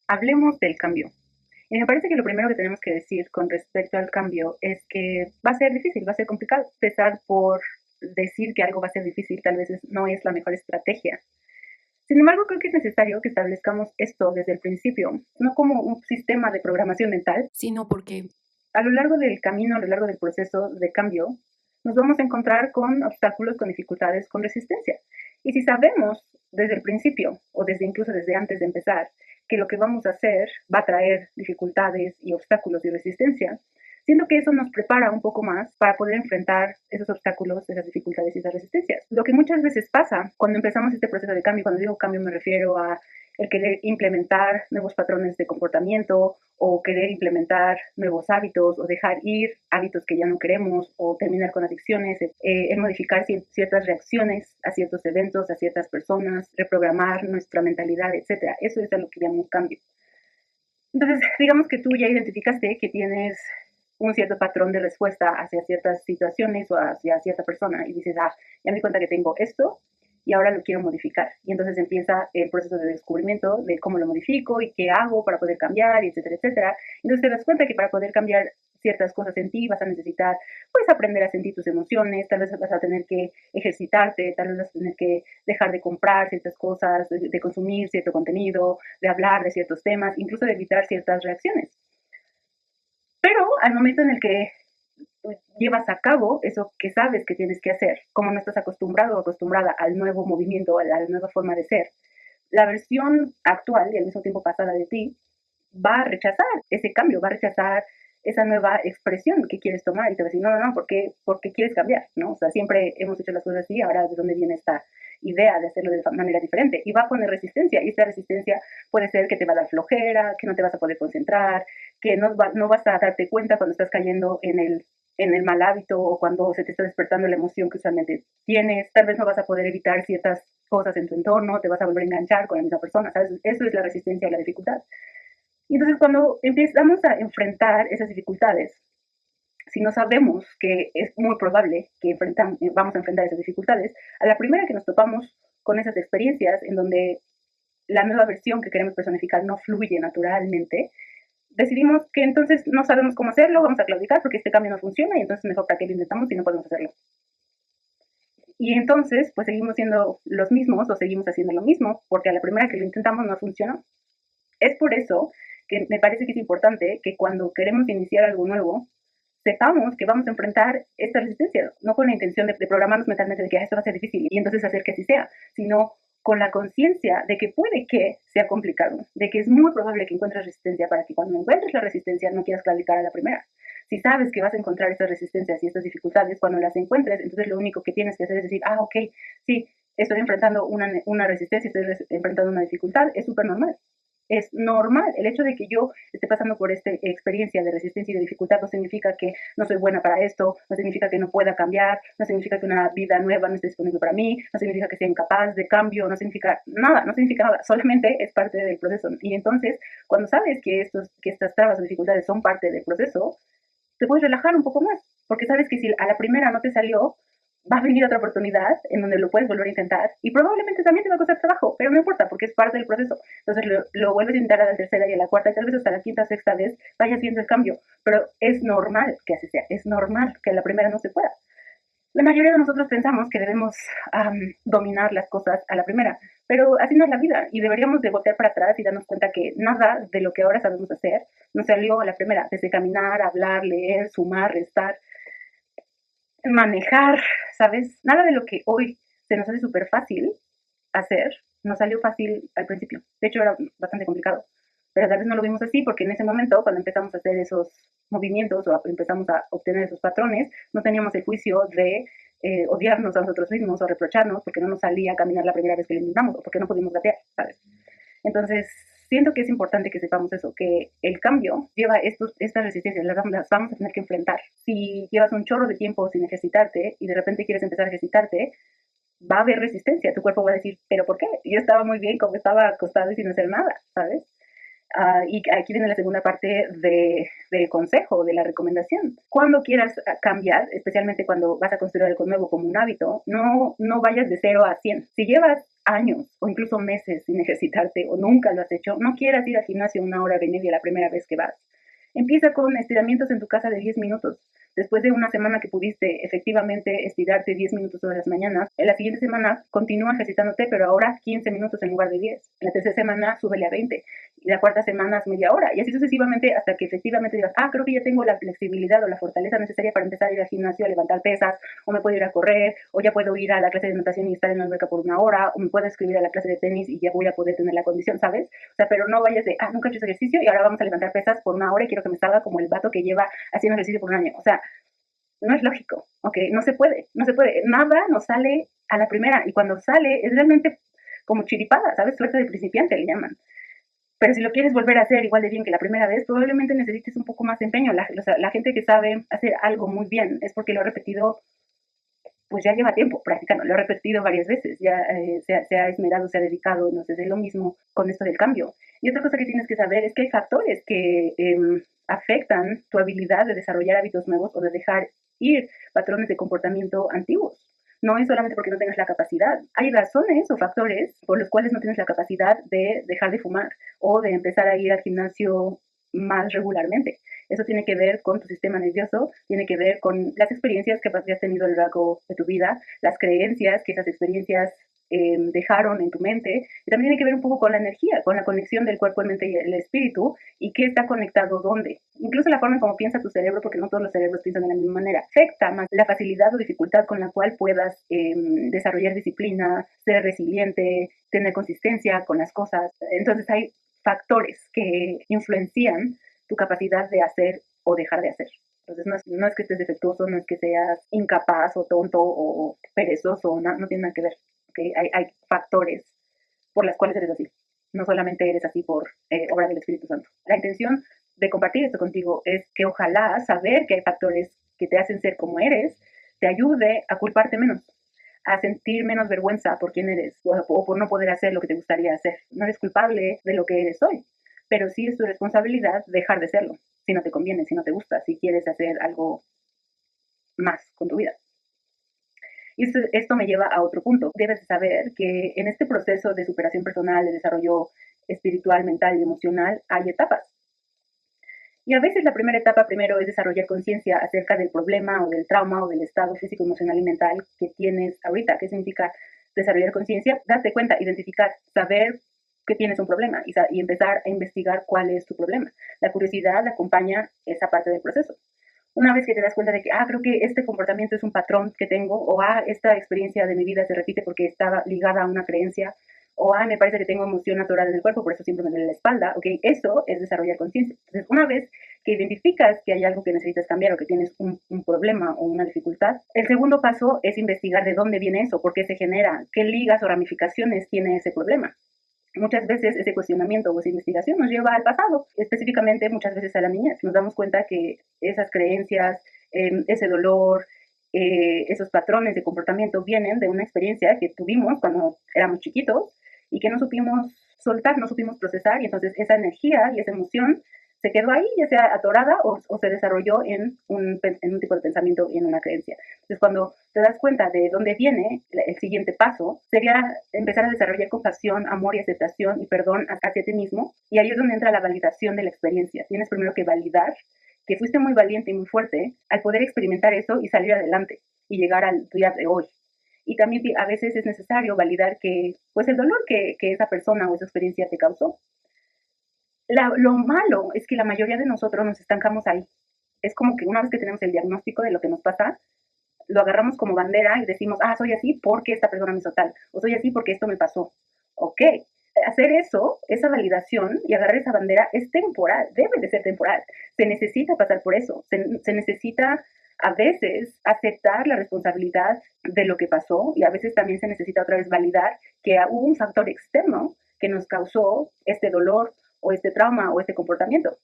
Hablemos del cambio. Y me parece que lo primero que tenemos que decir con respecto al cambio es que va a ser difícil, va a ser complicado. Empezar por decir que algo va a ser difícil tal vez no es la mejor estrategia. Sin embargo, creo que es necesario que establezcamos esto desde el principio, no como un sistema de programación mental, sino porque a lo largo del camino, a lo largo del proceso de cambio, nos vamos a encontrar con obstáculos, con dificultades, con resistencia. Y si sabemos desde el principio, o desde incluso desde antes de empezar, que lo que vamos a hacer va a traer dificultades y obstáculos y resistencia, siento que eso nos prepara un poco más para poder enfrentar esos obstáculos, esas dificultades y esas resistencias. Lo que muchas veces pasa cuando empezamos este proceso de cambio, cuando digo cambio me refiero a el querer implementar nuevos patrones de comportamiento o querer implementar nuevos hábitos o dejar ir hábitos que ya no queremos o terminar con adicciones, el modificar ciertas reacciones a ciertos eventos, a ciertas personas, reprogramar nuestra mentalidad, etcétera. Eso es a lo que llamamos cambio. Entonces, digamos que tú ya identificaste que tienes un cierto patrón de respuesta hacia ciertas situaciones o hacia cierta persona y dices, ya me di cuenta que tengo esto y ahora lo quiero modificar. Y entonces empieza el proceso de descubrimiento de cómo lo modifico y qué hago para poder cambiar, etcétera, etcétera. Entonces te das cuenta que para poder cambiar ciertas cosas en ti vas a necesitar pues aprender a sentir tus emociones, tal vez vas a tener que ejercitarte, tal vez vas a tener que dejar de comprar ciertas cosas, de consumir cierto contenido, de hablar de ciertos temas, incluso de evitar ciertas reacciones. Pero al momento en el que llevas a cabo eso que sabes que tienes que hacer, como no estás acostumbrado o acostumbrada al nuevo movimiento, a la nueva forma de ser, la versión actual y al mismo tiempo pasada de ti va a rechazar ese cambio, va a rechazar esa nueva expresión que quieres tomar y te va a decir, no, no, no, ¿por qué quieres cambiar? ¿No? O sea, siempre hemos hecho las cosas así, ahora de dónde viene esta idea de hacerlo de manera diferente y va a poner resistencia y esta resistencia puede ser que te va a dar flojera, que no te vas a poder concentrar, que no vas a darte cuenta cuando estás cayendo en el mal hábito o cuando se te está despertando la emoción que usualmente tienes, tal vez no vas a poder evitar ciertas cosas en tu entorno, te vas a volver a enganchar con la misma persona, ¿sabes? Eso es la resistencia a la dificultad. Y entonces cuando empezamos a enfrentar esas dificultades, si no sabemos que es muy probable que vamos a enfrentar esas dificultades, a la primera que nos topamos con esas experiencias en donde la nueva versión que queremos personificar no fluye naturalmente, decidimos que entonces no sabemos cómo hacerlo, vamos a claudicar porque este cambio no funciona y entonces mejor para qué lo intentamos si no podemos hacerlo. Y entonces, pues seguimos siendo los mismos o seguimos haciendo lo mismo porque a la primera que lo intentamos no funcionó. Es por eso que me parece que es importante que cuando queremos iniciar algo nuevo, sepamos que vamos a enfrentar esta resistencia, no con la intención de programarnos mentalmente de que esto va a ser difícil y entonces hacer que así sea, sino con la conciencia de que puede que sea complicado, de que es muy probable que encuentres resistencia para que cuando encuentres la resistencia no quieras claudicar a la primera. Si sabes que vas a encontrar estas resistencias y estas dificultades, cuando las encuentres, entonces lo único que tienes que hacer es decir, ok, sí, estoy enfrentando una resistencia, estoy enfrentando una dificultad, es súper normal. Es normal. El hecho de que yo esté pasando por esta experiencia de resistencia y de dificultad no significa que no soy buena para esto, no significa que no pueda cambiar, no significa que una vida nueva no esté disponible para mí, no significa que sea incapaz de cambio, no significa nada, no significa nada, solamente es parte del proceso. Y entonces, cuando sabes que estas trabas o dificultades son parte del proceso, te puedes relajar un poco más, porque sabes que si a la primera no te salió, va a venir otra oportunidad en donde lo puedes volver a intentar y probablemente también te va a costar trabajo, pero no importa porque es parte del proceso. Entonces lo vuelves a intentar a la tercera y a la cuarta y tal vez hasta la quinta, sexta vez vaya haciendo el cambio, pero es normal que así sea, es normal que a la primera no se pueda. La mayoría de nosotros pensamos que debemos dominar las cosas a la primera, pero así no es la vida y deberíamos de voltear para atrás y darnos cuenta que nada de lo que ahora sabemos hacer nos salió a la primera, desde caminar, hablar, leer, sumar, restar, manejar, ¿sabes? Nada de lo que hoy se nos hace súper fácil hacer nos salió fácil al principio. De hecho, era bastante complicado. Pero tal vez no lo vimos así porque en ese momento, cuando empezamos a hacer esos movimientos o empezamos a obtener esos patrones, no teníamos el juicio de odiarnos a nosotros mismos o reprocharnos porque no nos salía a caminar la primera vez que lo intentamos o porque no pudimos gatear, ¿sabes? Entonces, siento que es importante que sepamos eso, que el cambio lleva estas resistencias, las vamos a tener que enfrentar. Si llevas un chorro de tiempo sin ejercitarte y de repente quieres empezar a ejercitarte, va a haber resistencia. Tu cuerpo va a decir, ¿pero por qué? Yo estaba muy bien como estaba acostado y sin hacer nada, ¿sabes? Y aquí viene la segunda parte del consejo, de la recomendación. Cuando quieras cambiar, especialmente cuando vas a construir algo nuevo como un hábito, no vayas de 0 a 100. Si llevas años o incluso meses sin ejercitarte o nunca lo has hecho, no quieras ir al gimnasio 1 hora y media la primera vez que vas. Empieza con estiramientos en tu casa de 10 minutos. Después de una semana que pudiste efectivamente estirarte 10 minutos todas las mañanas, en la siguiente semana continúa ejercitándote, pero ahora 15 minutos en lugar de 10. En la tercera semana súbele a 20. Y la cuarta semana es media hora. Y así sucesivamente hasta que efectivamente digas, creo que ya tengo la flexibilidad o la fortaleza necesaria para empezar a ir al gimnasio a levantar pesas, o me puedo ir a correr, o ya puedo ir a la clase de natación y estar en la alberca por 1 hora, o me puedo escribir a la clase de tenis y ya voy a poder tener la condición, ¿sabes? O sea, pero no vayas de, nunca he hecho ejercicio y ahora vamos a levantar pesas por 1 hora y quiero que me salga como el vato que lleva haciendo ejercicio por un año. O sea, no es lógico, ¿ok? No se puede. Nada nos sale a la primera y cuando sale es realmente como chiripada, ¿sabes? Suerte de principiante le llaman. Pero si lo quieres volver a hacer igual de bien que la primera vez, probablemente necesites un poco más de empeño. La gente que sabe hacer algo muy bien es porque lo ha repetido, pues ya lleva tiempo practicando, lo ha repetido varias veces, ya se ha esmerado, se ha dedicado, entonces es lo mismo con esto del cambio. Y otra cosa que tienes que saber es que hay factores que afectan tu habilidad de desarrollar hábitos nuevos o de dejar ir patrones de comportamiento antiguos. No es solamente porque no tengas la capacidad. Hay razones o factores por los cuales no tienes la capacidad de dejar de fumar o de empezar a ir al gimnasio más regularmente. Eso tiene que ver con tu sistema nervioso, tiene que ver con las experiencias que has tenido a lo largo de tu vida, las creencias que esas experiencias dejaron en tu mente, y también tiene que ver un poco con la energía, con la conexión del cuerpo, el mente y el espíritu, y qué está conectado dónde. Incluso la forma en cómo piensa tu cerebro, porque no todos los cerebros piensan de la misma manera, afecta más la facilidad o dificultad con la cual puedas desarrollar disciplina, ser resiliente, tener consistencia con las cosas. Entonces hay factores que influencian tu capacidad de hacer o dejar de hacer. Entonces no es que estés defectuoso, no es que seas incapaz o tonto o perezoso, no tiene nada que ver. ¿Okay? Hay factores por las cuales eres así. No solamente eres así por obra del Espíritu Santo. La intención de compartir esto contigo es que ojalá saber que hay factores que te hacen ser como eres te ayude a culparte menos, a sentir menos vergüenza por quién eres o por no poder hacer lo que te gustaría hacer. No eres culpable de lo que eres hoy, pero sí es tu responsabilidad dejar de serlo, si no te conviene, si no te gusta, si quieres hacer algo más con tu vida. Y esto me lleva a otro punto. Debes saber que en este proceso de superación personal, de desarrollo espiritual, mental y emocional, hay etapas. Y a veces la primera etapa primero es desarrollar conciencia acerca del problema o del trauma o del estado físico, emocional y mental que tienes ahorita. ¿Qué significa desarrollar conciencia? Darte cuenta, identificar, saber que tienes un problema y empezar a investigar cuál es tu problema. La curiosidad acompaña esa parte del proceso. Una vez que te das cuenta de que, creo que este comportamiento es un patrón que tengo, o esta experiencia de mi vida se repite porque estaba ligada a una creencia, o me parece que tengo emoción natural en el cuerpo, por eso siempre me duele la espalda, ok, eso es desarrollar conciencia. Entonces, una vez que identificas que hay algo que necesitas cambiar o que tienes un problema o una dificultad, el segundo paso es investigar de dónde viene eso, por qué se genera, qué ligas o ramificaciones tiene ese problema. Muchas veces ese cuestionamiento o esa investigación nos lleva al pasado, específicamente muchas veces a la niñez. Nos damos cuenta que esas creencias, ese dolor, esos patrones de comportamiento vienen de una experiencia que tuvimos cuando éramos chiquitos y que no supimos soltar, no supimos procesar, y entonces esa energía y esa emoción se quedó ahí, ya sea atorada o se desarrolló en un tipo de pensamiento y en una creencia. Entonces, cuando te das cuenta de dónde viene, el siguiente paso sería empezar a desarrollar compasión, amor y aceptación y perdón hacia ti mismo, y ahí es donde entra la validación de la experiencia. Tienes primero que validar que fuiste muy valiente y muy fuerte al poder experimentar eso y salir adelante y llegar al día de hoy. Y también a veces es necesario validar que, pues, el dolor que esa persona o esa experiencia te causó. Lo malo es que la mayoría de nosotros nos estancamos ahí. Es como que una vez que tenemos el diagnóstico de lo que nos pasa, lo agarramos como bandera y decimos, soy así porque esta persona me hizo tal, o soy así porque esto me pasó. Ok, hacer eso, esa validación y agarrar esa bandera es temporal, debe de ser temporal. Se necesita pasar por eso, se necesita a veces aceptar la responsabilidad de lo que pasó, y a veces también se necesita otra vez validar que hubo un factor externo que nos causó este dolor o este trauma o este comportamiento.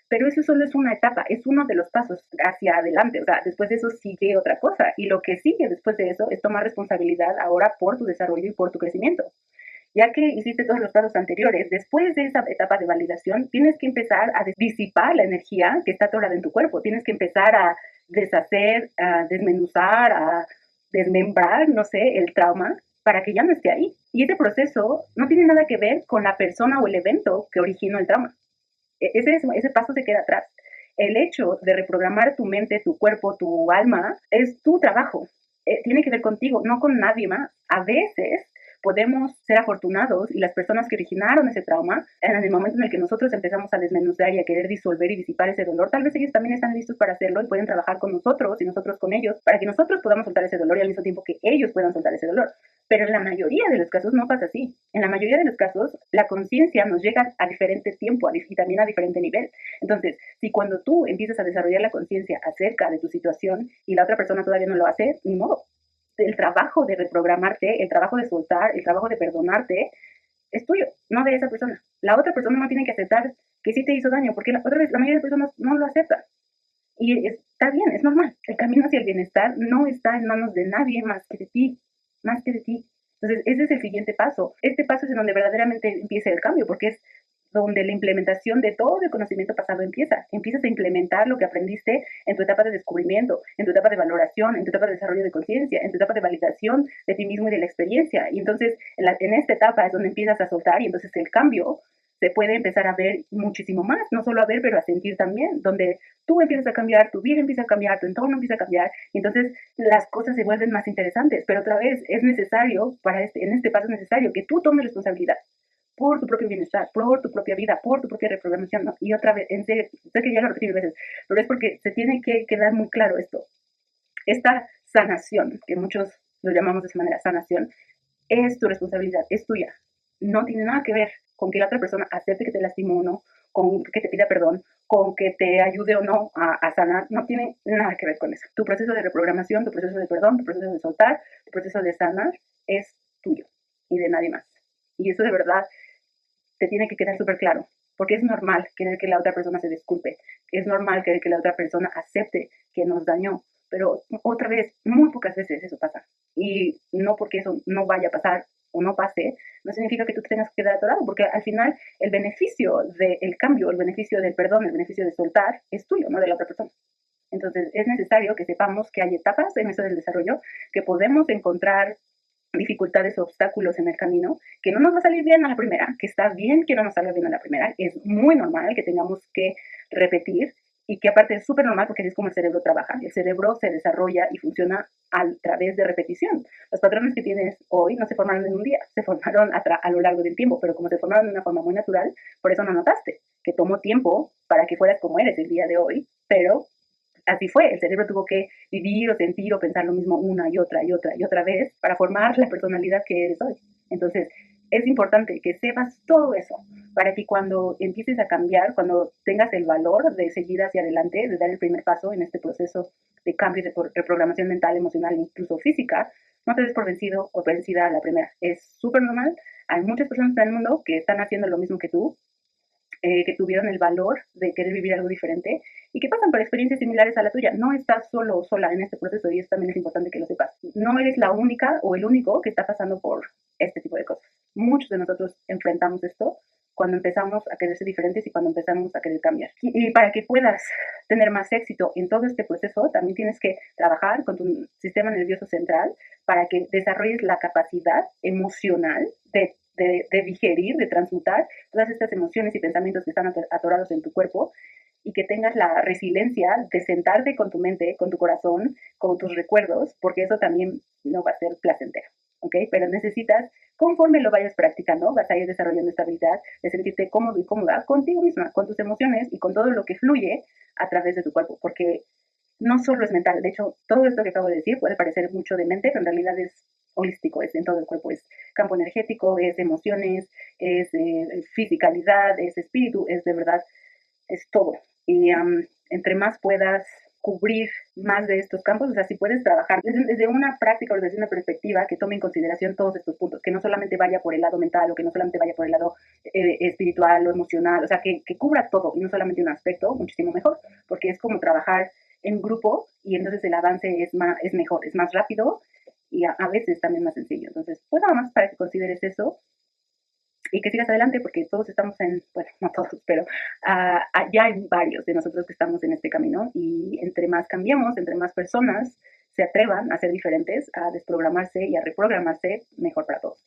Pero eso solo es una etapa, es uno de los pasos hacia adelante. O sea, después de eso sigue otra cosa, y lo que sigue después de eso es tomar responsabilidad ahora por tu desarrollo y por tu crecimiento. Ya que hiciste todos los pasos anteriores, después de esa etapa de validación, tienes que empezar a disipar la energía que está atorada en tu cuerpo. Tienes que empezar a deshacer, a desmenuzar, a desmembrar, no sé, el trauma para que ya no esté ahí. Y ese proceso no tiene nada que ver con la persona o el evento que originó el trauma. Ese paso se queda atrás. El hecho de reprogramar tu mente, tu cuerpo, tu alma, es tu trabajo. Tiene que ver contigo, no con nadie más. A veces podemos ser afortunados y las personas que originaron ese trauma, en el momento en el que nosotros empezamos a desmenuzar y a querer disolver y disipar ese dolor, tal vez ellos también están listos para hacerlo y pueden trabajar con nosotros y nosotros con ellos para que nosotros podamos soltar ese dolor y al mismo tiempo que ellos puedan soltar ese dolor. Pero en la mayoría de los casos no pasa así. En la mayoría de los casos, la conciencia nos llega a diferente tiempo y también a diferente nivel. Entonces, si cuando tú empiezas a desarrollar la conciencia acerca de tu situación y la otra persona todavía no lo hace, ni modo. El trabajo de reprogramarte, el trabajo de soltar, el trabajo de perdonarte, es tuyo, no de esa persona. La otra persona no tiene que aceptar que sí te hizo daño, porque la mayoría de personas no lo aceptan. Y está bien, es normal. El camino hacia el bienestar no está en manos de nadie más que de ti, más que de ti. Entonces, ese es el siguiente paso. Este paso es en donde verdaderamente empieza el cambio, porque es donde la implementación de todo el conocimiento pasado empieza. Empiezas a implementar lo que aprendiste en tu etapa de descubrimiento, en tu etapa de valoración, en tu etapa de desarrollo de conciencia, en tu etapa de validación de ti mismo y de la experiencia. Y entonces, en esta etapa es donde empiezas a soltar y entonces el cambio se puede empezar a ver muchísimo más, no solo a ver, pero a sentir también, donde tú empiezas a cambiar, tu vida empieza a cambiar, tu entorno empieza a cambiar, y entonces las cosas se vuelven más interesantes. Pero otra vez, es necesario, en este paso es necesario que tú tomes responsabilidad por tu propio bienestar, por tu propia vida, por tu propia reprogramación, ¿no? Y otra vez, en serio, sé que ya lo repetí mil veces, pero es porque se tiene que quedar muy claro esto. Esta sanación, que muchos lo llamamos de esa manera, sanación, es tu responsabilidad, es tuya. No tiene nada que ver con que la otra persona acepte que te lastimó o no, con que te pida perdón, con que te ayude o no a sanar. No tiene nada que ver con eso. Tu proceso de reprogramación, tu proceso de perdón, tu proceso de soltar, tu proceso de sanar es tuyo y de nadie más. Y eso de verdad te tiene que quedar súper claro, porque es normal querer que la otra persona se disculpe, es normal querer que la otra persona acepte que nos dañó, pero otra vez, muy pocas veces eso pasa. Y no porque eso no vaya a pasar o no pase, no significa que tú te tengas que quedar atorado, porque al final el beneficio del cambio, el beneficio del perdón, el beneficio de soltar es tuyo, no de la otra persona. Entonces es necesario que sepamos que hay etapas en eso del desarrollo, que podemos encontrar dificultades o obstáculos en el camino, que no nos va a salir bien a la primera, que está bien que no nos salga bien a la primera, es muy normal que tengamos que repetir y que aparte es súper normal porque así es como el cerebro trabaja. El cerebro se desarrolla y funciona a través de repetición. Los patrones que tienes hoy no se formaron en un día, se formaron a lo largo del tiempo, pero como se formaron de una forma muy natural, por eso no notaste que tomó tiempo para que fueras como eres el día de hoy, pero así fue, el cerebro tuvo que vivir o sentir o pensar lo mismo una y otra y otra y otra vez para formar la personalidad que eres hoy. Entonces, es importante que sepas todo eso para que cuando empieces a cambiar, cuando tengas el valor de seguir hacia adelante, de dar el primer paso en este proceso de cambio, de reprogramación mental, emocional e incluso física, no te des por vencido o vencida a la primera. Es súper normal. Hay muchas personas en el mundo que están haciendo lo mismo que tú, que tuvieron el valor de querer vivir algo diferente y que pasan por experiencias similares a la tuya. No estás solo o sola en este proceso y eso también es importante que lo sepas. No eres la única o el único que está pasando por este tipo de cosas. Muchos de nosotros enfrentamos esto cuando empezamos a querer ser diferentes y cuando empezamos a querer cambiar. Y para que puedas tener más éxito en todo este proceso, también tienes que trabajar con tu sistema nervioso central para que desarrolles la capacidad emocional de digerir, de transmutar todas estas emociones y pensamientos que están atorados en tu cuerpo y que tengas la resiliencia de sentarte con tu mente, con tu corazón, con tus recuerdos, porque eso también no va a ser placentero, ¿ok? Pero necesitas, conforme lo vayas practicando, vas a ir desarrollando esta habilidad de sentirte cómodo y cómoda contigo misma, con tus emociones y con todo lo que fluye a través de tu cuerpo, porque no solo es mental, de hecho, todo esto que acabo de decir puede parecer mucho de mente, pero en realidad es holístico, es en todo el cuerpo, es campo energético, es emociones, es fisicalidad, es espíritu, es de verdad, es todo. Y entre más puedas cubrir más de estos campos, o sea, si puedes trabajar desde una práctica o desde una perspectiva que tome en consideración todos estos puntos, que no solamente vaya por el lado mental o que no solamente vaya por el lado espiritual o emocional, o sea, que cubra todo y no solamente un aspecto, muchísimo mejor, porque es como trabajar en grupo y entonces el avance es mejor, es más rápido y a veces también más sencillo. Entonces, pues nada más para que consideres eso y que sigas adelante porque todos estamos en, bueno, no todos, pero ya hay varios de nosotros que estamos en este camino y entre más cambiemos, entre más personas se atrevan a ser diferentes, a desprogramarse y a reprogramarse, mejor para todos.